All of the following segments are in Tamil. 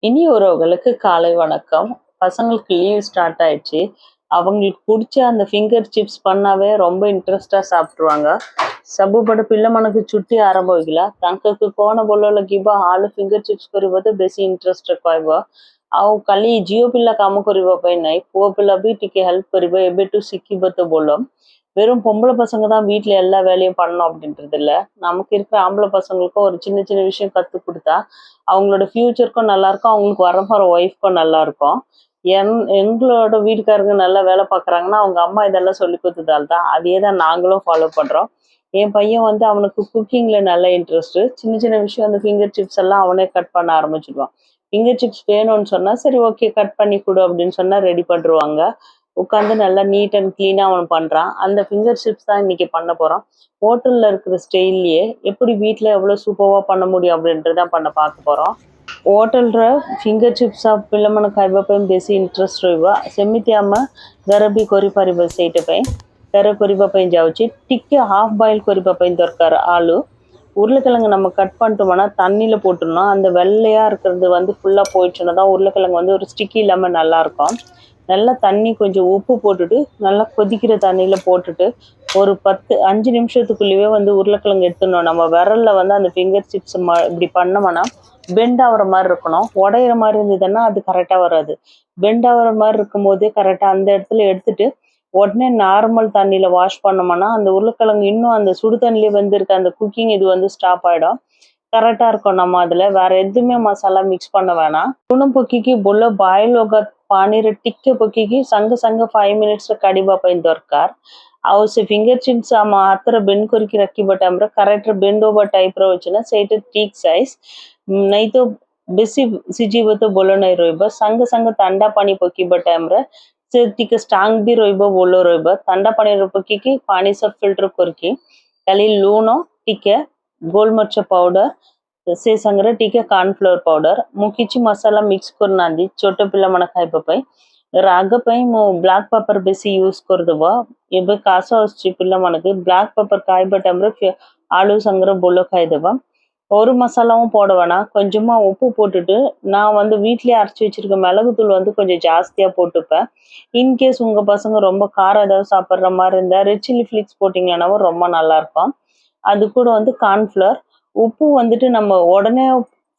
இனி ஒருவர்களுக்கு காலை வணக்கம். பசங்களுக்கு லீவ் ஸ்டார்ட் ஆயிடுச்சு. அவங்களுக்கு பிடிச்ச அந்த ஃபிங்கர் சிப்ஸ் பண்ணாவே ரொம்ப இன்ட்ரெஸ்டா சாப்பிட்ருவாங்க. ସବୁପଟେ ପିଲାମାନଙ୍କୁ ଛୁଟି ଆରମ୍ଭ ହେଇଗଲା। ତାଙ୍କୁ କଣ ଭଲ ଲାଗିବ ଆଳୁ ଫିଙ୍ଗର ଚିପ୍ସ କରିବାକୁ ବେଶୀ ଇଣ୍ଟରେଷ୍ଟ କହିବ। ଆଉ କାଲି ଝିଅ ପିଲା କାମ କରିବା ପାଇଁ ନାହିଁ, ପୁଅ ପିଲା ବି ଟିକେ ହେଲ୍ପ କରିବ, எபேட்டு ଶିଖିବ ତ ବୋଲ। வெறும் பொம்பளை பசங்க தான் வீட்டில் எல்லா வேலையும் பண்ணணும் அப்படின்றது இல்லை. நமக்கு இருக்கிற ஆம்பளை பசங்களுக்கும் ஒரு சின்ன சின்ன விஷயம் கற்றுக் கொடுத்தா அவங்களோட ஃபியூச்சருக்கும் நல்லா இருக்கும், அவங்களுக்கு வரப்போகிற ஒய்ஃப்க்கும் நல்லா இருக்கும். எங்களோட வீட்டுக்காரங்க நல்லா வேலை பார்க்குறாங்கன்னா அவங்க அம்மா இதெல்லாம் சொல்லி கொடுத்ததால் தான். அதையே தான் நாங்களும் ஃபாலோ பண்ணுறோம். என் பையன் வந்து அவனுக்கு குக்கிங்கில் நல்ல இன்ட்ரெஸ்ட்டு. சின்ன சின்ன விஷயம் அந்த ஃபிங்கர் சிப்ஸ் எல்லாம் அவனே கட் பண்ண ஆரம்பிச்சிடுவான். ஃபிங்கர் சிப்ஸ் வேணும்னு சொன்னால் சரி ஓகே கட் பண்ணி கொடு அப்படின்னு சொன்னால் ரெடி பண்ணிருவாங்க. உட்காந்து நல்லா நீட் அண்ட் க்ளீனாக அவன் பண்ணுறான். அந்த ஃபிங்கர் சிப்ஸ் தான் இன்னைக்கு பண்ண போகிறோம். ஹோட்டலில் இருக்கிற ஸ்டைல்லையே எப்படி வீட்டில் எவ்வளோ சூப்பராக பண்ண முடியும் அப்படின்றதான் பார்க்க போகிறோம். ହୋଟେଲର ଫିଙ୍ଗର ଚିପ୍ସ ପିଲାମାନେ ଖାଇବା ପାଇଁ ବେଶୀ ଇଣ୍ଟରେଷ୍ଟ ରହିବ। ସେମିତି ଆମେ ଘରେ ବି କରିପାରିବ। ସେଇଟା ପାଇଁ ଘରେ କରିବା ପାଇଁ ଯାଉଛି। ଟିକେ ହାஃப் பாயில் କରିବା ପାଇଁ ଦରକାର ஆளு। உருளைக்கிழங்கு நம்ம கட் பண்ணிட்டோம்னா தண்ணியில் போட்டுடணும். அந்த வெள்ளையாக இருக்கிறது வந்து ஃபுல்லாக போயிடுச்சுன்னா தான் உருளைக்கிழங்கு வந்து ஒரு ஸ்டிக்கி இல்லாமல் நல்லாயிருக்கும். நல்லா தண்ணி கொஞ்சம் உப்பு போட்டுட்டு நல்லா கொதிக்கிற தண்ணியில் போட்டுட்டு ஒரு 5 நிமிஷத்துக்குள்ளேயே வந்து உருளைக்கிழங்கு எடுத்துடணும். நம்ம விரலில் வந்து அந்த ஃபிங்கர் சிப்ஸ் இப்படி பண்ணோம்னா பெண்ட் ஆகிற மாதிரி இருக்கணும். உடையிற மாதிரி இருந்ததுன்னா அது கரெக்டாக வராது. பெண்ட் ஆகிற மாதிரி இருக்கும் போதே கரெக்டாக அந்த இடத்துல எடுத்துட்டு உடனே நார்மல் தண்ணியில் வாஷ் பண்ணோம்னா அந்த உருளைக்கிழங்கு இன்னும் அந்த சுடு தண்ணிலே வந்துருக்கு, அந்த குக்கிங் இது வந்து ஸ்டாப் ஆகிடும். கரெக்டாக இருக்கும். நம்ம அதில் வேற எதுவுமே மசாலா மிக்ஸ் பண்ண வேணாம்। लूण पकी बोल बॉयल होगा पानी रे टिके पकी संगे संगे 5 मिनिट्स काढ़ा ପାଇଁ ଦରକାର। ଆଉ ସେ ଫିଙ୍ଗର ଚିପ୍ସ ଆମ ହାତରେ ବେଣ୍ଡ କରିକି ରଖିବା ଟାଇମ୍ରେ କରେକ୍ଟ ବେଣ୍ଡ ଓଭର ଟାଇପ୍ର ଅଛି ନା ସେଇଟା ଠିକ୍ ସାଇଜ୍। ନାଇଁ ତ ବେଶୀ ସିଝିବ ତ ଭଲ ନାହିଁ ରହିବ। ସାଙ୍ଗେ ସାଙ୍ଗେ ଥଣ୍ଡା ପାଣି ପକାଇବା ଟାଇମ୍ରେ ସେ ଟିକେ ଷ୍ଟ୍ରଙ୍ଗ ବି ରହିବ, ଭଲ ରହିବ। ଥଣ୍ଡା ପାଣିରେ ପକେଇକି ପାଣି ସବୁ ଫିଲ୍ଟର କରିକି ଖାଲି ଲୁଣ ଟିକେ, ଗୋଲମରିଚ ପାଉଡର, ସେ ସାଙ୍ଗରେ ଟିକେ କର୍ଣ୍ଣଫ୍ଲୋର ପାଉଡର। ମୁଁ କିଛି ମସଲା ମିକ୍ସ କରିନାହାନ୍ତି ଛୋଟ ପିଲାମାନେ ଖାଇବା ପାଇଁ। ରାଗ ପାଇଁ ମୁଁ ବ୍ଲାକ୍ ପେପର ବେଶୀ ୟୁଜ୍ କରିଦେବ। ଏବେ କାଶ ଆସୁଛି ପିଲାମାନଙ୍କୁ, ବ୍ଲାକ୍ ପେପର ଖାଇବା ଟାଇମ୍ରେ ଆଳୁ ସାଙ୍ଗରେ ଭଲ ଖାଇଦେବା। ஒரு மசாலாவும் போட வேணாம், கொஞ்சமாக உப்பு போட்டுட்டு நான் வந்து வீட்டிலே அரைச்சி வச்சிருக்க மிளகுத்தூள் வந்து கொஞ்சம் ஜாஸ்தியாக போட்டுப்பேன்। இன்கேஸ் உங்கள் பசங்க ரொம்ப காரம் ஏதாவது சாப்பிட்ற மாதிரி இருந்தால் ரெட் சில்லி ஃப்ளிக்ஸ் போட்டிங்கன்னாவும் ரொம்ப நல்லாயிருக்கும்। அது கூட வந்து கார்ன்ஃப்ளவர், உப்பு வந்துட்டு நம்ம உடனே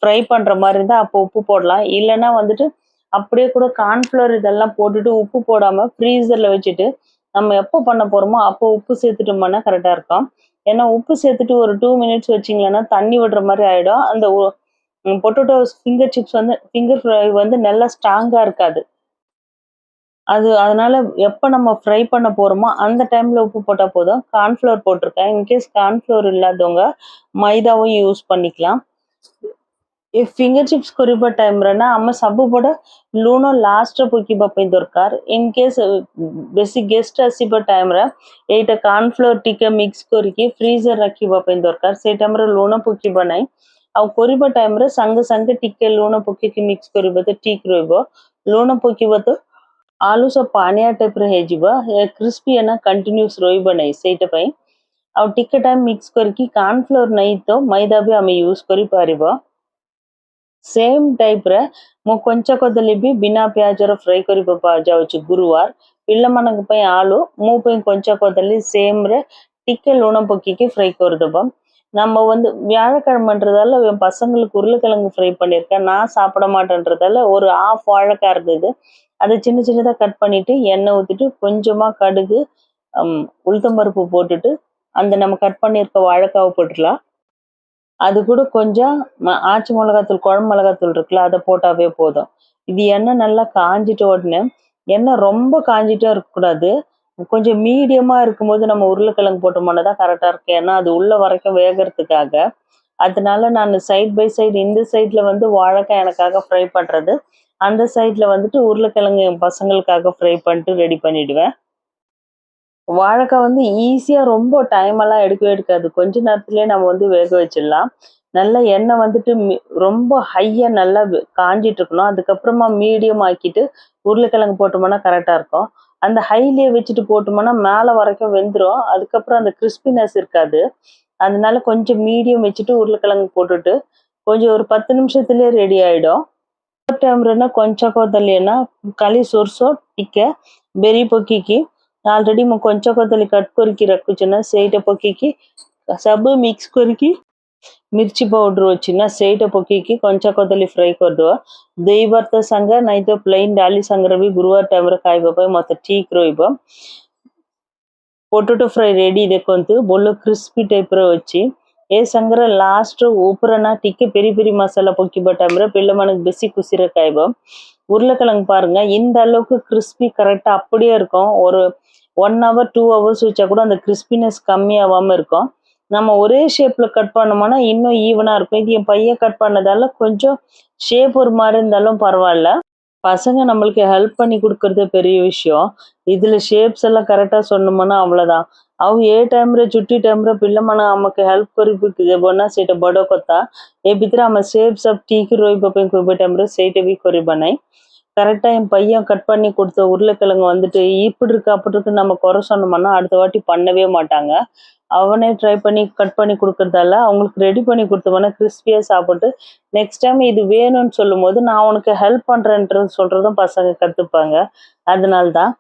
ஃப்ரை பண்ணுற மாதிரி இருந்தால் அப்போ உப்பு போடலாம்। இல்லைன்னா வந்துட்டு அப்படியே கூட கார்ன்ஃப்ளவர் இதெல்லாம் போட்டுட்டு உப்பு போடாமல் ஃப்ரீசரில் வச்சுட்டு நம்ம எப்போ பண்ண போகிறோமோ அப்போ உப்பு சேர்த்துட்டோம்னா கரெக்டாக இருக்கும்। ஏன்னா உப்பு சேர்த்துட்டு ஒரு 2 மினிட்ஸ் வச்சிங்களேன்னா தண்ணி விடுற மாதிரி ஆகிடும்। அந்த பொட்டேட்டோ ஃபிங்கர் சிப்ஸ் வந்து ஃபிங்கர் ஃப்ரை வந்து நல்லா ஸ்ட்ராங்காக இருக்காது। அதனால எப்போ நம்ம ஃப்ரை பண்ண போகிறோமோ அந்த டைமில் உப்பு போட்டால் போதும்। கார்ன்ஃப்ளவர் போட்டிருக்கேன், இன்கேஸ் கார்ன்ஃப்ளவர் இல்லாதவங்க மைதாவும் யூஸ் பண்ணிக்கலாம்। ଫିଙ୍ଗର ଚିପ୍ସ କରିବା ଟାଇମ୍ରେ ନା ଆମେ ସବୁବେଳେ ଲୁଣ ଲାଷ୍ଟରେ ପକାଇବା ପାଇଁ ଦରକାର। ଇନକେସ୍ ବେଶୀ ଗେଷ୍ଟ ଆସିବା ଟାଇମ୍ରେ ଏଇଟା କର୍ଣ୍ଣଫ୍ଲୋର ଟିକେ ମିକ୍ସ କରିକି ଫ୍ରିଜରେ ରଖିବା ପାଇଁ ଦରକାର। ସେଇ ଟାଇମ୍ରେ ଲୁଣ ପକାଇବା ନାହିଁ। ଆଉ କରିବା ଟାଇମ୍ରେ ସାଙ୍ଗେ ସାଙ୍ଗେ ଟିକେ ଲୁଣ ପକେଇକି ମିକ୍ସ କରିବା ତ ଠିକ୍ ରହିବ। ଲୁଣ ପକାଇବ ତ ଆଳୁ ସବୁ ପାଣିଆ ଟାଇପ୍ର ହେଇଯିବ, କ୍ରିସ୍ପି ନା କଣ୍ଟିନ୍ୟୁସ୍ ରହିବ ନାହିଁ। ସେଇଟା ପାଇଁ ଆଉ ଟିକେ ଟାଇମ୍ ମିକ୍ସ କରିକି କର୍ଣ୍ଣଫ୍ଲୋର ନାହିଁ ତ ମଇଦା ବି ଆମେ ୟୁଜ୍ କରିପାରିବ। सेम टाइप्रे मो कंचा कदली भी बिना प्याजर फ्राई कर गुरुवार पिल्ला आलू मो कंचा कदली सेम रे टिके लूण पकी फ्राई करदेव। நம்ம வந்து வியாழக்கிழமைன்றதால என் பசங்களுக்கு உருளைக்கிழங்கு ஃப்ரை பண்ணியிருக்கேன்। நான் சாப்பிட மாட்டேன்றதால ஒரு ஆஃப் வாழைக்காய் இருந்தது, அதை சின்ன சின்னதாக கட் பண்ணிவிட்டு எண்ணெய் ஊற்றிட்டு கொஞ்சமாக கடுகு உளுத்தம்பருப்பு போட்டுட்டு அந்த நம்ம கட் பண்ணியிருக்க வாழைக்காவை போட்டுடலாம்। அது கூட கொஞ்சம் ஆச்சி மிளகாத்தூள், குழம்பு மிளகாத்தூள் இருக்குல்ல, அதை போட்டாவே போதும்। இது எண்ணெய் நல்லா காஞ்சிட்ட உடனே, எண்ணெய் ரொம்ப காஞ்சிட்டே இருக்கக்கூடாது, கொஞ்சம் மீடியமாக இருக்கும்போது நம்ம உருளைக்கிழங்கு போட்டோம்னா தான் கரெக்டாக இருக்கும்। ஏன்னா அது உள்ள வரைக்கும் வேகிறதுக்காக। அதனால நான் சைட் பை சைடு இந்த சைடில் வந்து வாழைக்காய் எனக்காக ஃப்ரை பண்ணுறது, அந்த சைடில் வந்துட்டு உருளைக்கிழங்கு என் பசங்களுக்காக ஃப்ரை பண்ணிட்டு ரெடி பண்ணிவிடுவேன்। வாழைக்காய் வந்து ஈஸியாக ரொம்ப டைமெல்லாம் எடுக்கவே எடுக்காது, கொஞ்ச நேரத்துலேயே நம்ம வந்து வேக வச்சிடலாம்। நல்லா எண்ணெய் வந்துட்டு ரொம்ப ஹையாக நல்லா காஞ்சிட்டு இருக்கணும், அதுக்கப்புறமா மீடியம் ஆக்கிட்டு உருளைக்கிழங்கு போட்டோம்னா கரெக்டாக இருக்கும்। அந்த ஹைலியே வச்சுட்டு போட்டோம்னா மேலே வரைக்கும் வெந்துடும், அதுக்கப்புறம் அந்த கிறிஸ்பினஸ் இருக்காது। அதனால கொஞ்சம் மீடியம் வச்சுட்டு உருளைக்கிழங்கு போட்டுட்டு கொஞ்சம் ஒரு 10 நிமிஷத்துலேயே ரெடி ஆகிடும்। ଟାଇମ୍ରେ କଞ୍ଚା କଦଳୀ ଖାଲି ସୋରିଷ ଟିକେ ବେରି ପକେଇକି ଅଲରେଡି ମୁଁ କଞ୍ଚା କଦଳୀ କଟ୍ କରିକି ରଖୁଛି ସେଇଟା ପକେଇକି ସବୁ ମିକ୍ସ କରିକି मिर्ची पाउडर अच्छी ସେଇଟା ପକେଇକି କଞ୍ଚା କଦଳୀ ଫ୍ରାଏ କରିଦେବା। ଦେଇ ଭାତ ସାଙ୍ଗେ ନାଇଁ ତ ପ୍ଲେନ୍ ଡାଲି ସାଙ୍ଗରେ ବି ଗୁରୁବାର ଟାଇମ୍ରେ ଖାଇବା ପାଇଁ ମତେ ଠିକ୍ ରହିବ। पोटैटो फ्राई रेडी देखंतु बोलो क्रिस्पी टाइप रो अछि। ए संगरे लास्ट ऊपर ना टिके पेरी पेरी मसाला पक्की टाइम रे पिल्ला मनक बेसी खुशी रे खाइबो। உருளைக்கிழங்கு பாருங்க இந்த அளவுக்கு கிறிஸ்பி கரெக்டா அப்படியே இருக்கும். ஒரு 1 hour 2 hours வச்சா கூட அந்த கிறிஸ்பினஸ் கம்மியாகாம இருக்கும். நம்ம ஒரே ஷேப்ல கட் பண்ணோம்னா இன்னும் ஈவனா இருக்கும். இது என் பையன் கட் பண்ணதால கொஞ்சம் ஷேப் ஒரு மாதிரி இருந்தாலும் பரவாயில்ல. பசங்க நம்மளுக்கு ஹெல்ப் பண்ணி கொடுக்கறது பெரிய விஷயம். இதுல ஷேப்ஸ் எல்லாம் கரெக்டா சொன்னோம்னா அவ்வளவுதான். ଆଉ ଏ ଟାଇମ୍ରେ ଛୁଟି ଟାଇମ୍ରେ ପିଲାମାନେ ଆମକୁ ହେଲ୍ପ କରିକି ଦେବ ନା ସେଇଟା ବଡ଼ କଥା। ଏ ଭିତରେ ଆମ ସେପ୍ ସବ୍ ଠିକ୍ ରହିବା ପାଇଁ କହିବା ଟାଇମ୍ରେ ସେଇଟା ବି କରିବା ନାହିଁ। கரெக்டாக என் பையன் கட் பண்ணி கொடுத்த உருளைக்கிழங்கு வந்துட்டு இப்படி இருக்கு அப்படி இருக்கு நம்ம குறை சொன்னோம்னா அடுத்த வாட்டி பண்ணவே மாட்டாங்க. அவனே ட்ரை பண்ணி கட் பண்ணி கொடுக்கறதால அவங்களுக்கு ரெடி பண்ணி கொடுத்தோம்னா கிறிஸ்பியாக சாப்பிட்டு நெக்ஸ்ட் டைம் இது வேணும்னு சொல்லும் போது நான் உனக்கு ஹெல்ப் பண்ணுறேன்றது சொல்கிறதும் பசங்க கற்றுப்பாங்க. அதனால தான்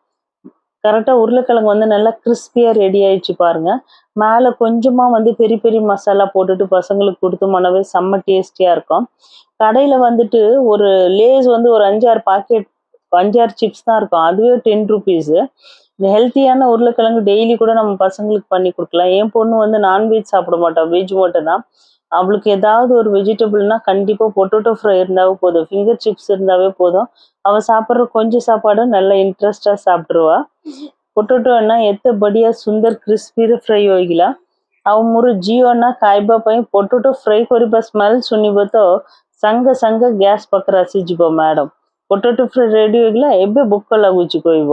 கரெக்டாக உருளைக்கிழங்கு வந்து நல்லா கிறிஸ்பியாக ரெடி ஆயிடுச்சு பாருங்க. மேலே கொஞ்சமாக வந்து பெரிய பெரிய மசாலா போட்டுட்டு பசங்களுக்கு கொடுத்தோம்னாவே செம்ம டேஸ்டியாக இருக்கும். கடையில் வந்துட்டு ஒரு லேஸ் வந்து ஒரு 5-6 பாக்கெட் 5-6 சிப்ஸ் தான் இருக்கும். அதுவே 10 ருபீஸு. ஹெல்த்தியான உருளைக்கிழங்கு டெய்லி கூட நம்ம பசங்களுக்கு பண்ணி கொடுக்கலாம். என் பொண்ணு வந்து நான்வெஜ் சாப்பிட மாட்டான், வெஜ் மட்டும் தான். அவளுக்கு ஏதாவது ஒரு வெஜிடபிள்னா கண்டிப்பாக பொட்டேட்டோ ஃப்ரை இருந்தாவே போதும், ஃபிங்கர் சிப்ஸ் இருந்தாவே போதும். அவள் சாப்பிட்ற கொஞ்சம் சாப்பாடு நல்லா इंटरेस्टா ಸಾப்பிಟ್ರುವಾ। ପୋଟେଟୋ ଏତେ ବଢିଆ ସୁନ୍ଦର କ୍ରିସ୍ପିରେ ଫ୍ରାଇ ହୋଇଗଲା। ଆଉ ମୋର ଝିଅ ଖାଇବା ପାଇଁ ପୋଟେଟୋ ଫ୍ରାଇ କରିବା ସ୍ମେଲ୍ ଶୁଣିବ ତ ସାଙ୍ଗେ ସାଙ୍ଗେ ଗ୍ୟାସ୍ ପାଖରେ ଆସିଯିବ ମ୍ୟାଡମ୍। ପୋଟେଟୋ ଫ୍ରାଇ ରେଡି ହୋଇଗଲା, ଏବେ ଭୋକ ଲାଗୁଛି କହିବ।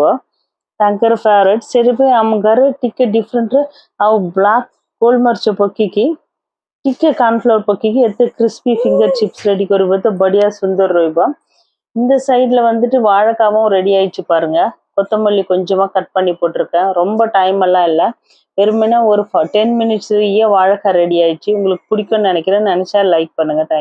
ତାଙ୍କର ଫେଭରେଟ୍, ସେଥିପାଇଁ ଆମ ଘରେ ଟିକେ ଡିଫରେଣ୍ଟରେ ଆଉ ବ୍ଲାକ୍ ଗୋଲମରିଚ ପକେଇକି ଟିକେ கார்ன்ஃப்ளவர் பக்கிக்கு எத்த கிறிஸ்பி ஃபிங்கர் சிப்ஸ் ரெடி கருவ तो बढ़िया सुंदर ରହିବ। இந்த சைடுல வந்துட்டு வாழைக்காவும் ரெடி ஆயிடுச்சு பாருங்க। கொத்தமல்லி கொஞ்சமா கட் பண்ணி போட்டிருக்கேன், ரொம்ப டைம் எல்லாம் இல்லை, வெறுமனே ஒரு 10 மினிட்ஸ்லயே வாழைக்காய் ரெடி ஆயிடுச்சு। உங்களுக்கு பிடிக்கும்னு நினைக்கிறேன், நினைச்சா லைக் பண்ணுங்க। தேங்க்யூ।